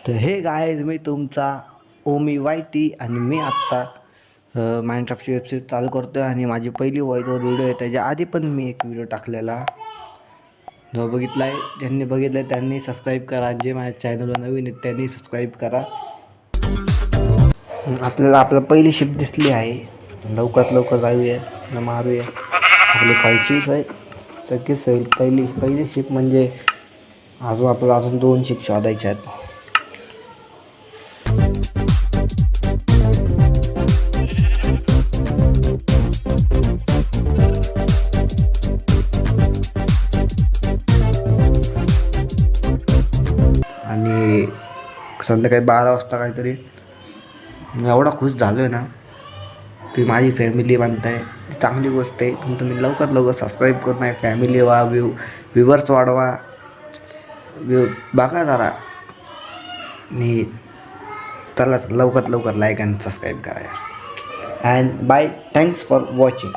तर हे गाईज, मी तुमचा ओमी वाय टी आणि मी आत्ता माइनक्राफ्टची वेबसाईट चालू करतो आहे आणि माझी पहिली व्हॉइस ओव्हर व्हिडिओ आहे. त्याच्या आधी पण मी एक व्हिडिओ टाकलेला, जो बघितला आहे. ज्यांनी बघितलं आहे त्यांनी सबस्क्राईब करा, जे माझ्या चॅनलवर नवीन आहेत त्यांनी सबस्क्राईब करा. आपल्याला पहिली शिप दिसली आहे. लवकरात लवकर जाऊया, मारूया. आपली खायचीच आहे सगळीच होईल. पहिली शिप म्हणजे अजून 2 शिप शोधायच्या आहेत. आणि संध्याकाळी 12 वाजता काहीतरी मी एवढा खुश झालो आहे ना, की माझी फॅमिली बनताय. चांगली गोष्ट आहे. पण तुम्ही लवकरात लवकर सबस्क्राईब करून नाही फॅमिली व्ह्यूवर्स वाढवा. बघा जरा आणि त्याला लवकरात लवकर लाईक आणि सबस्क्राईब करा यार. And bye, thanks for watching.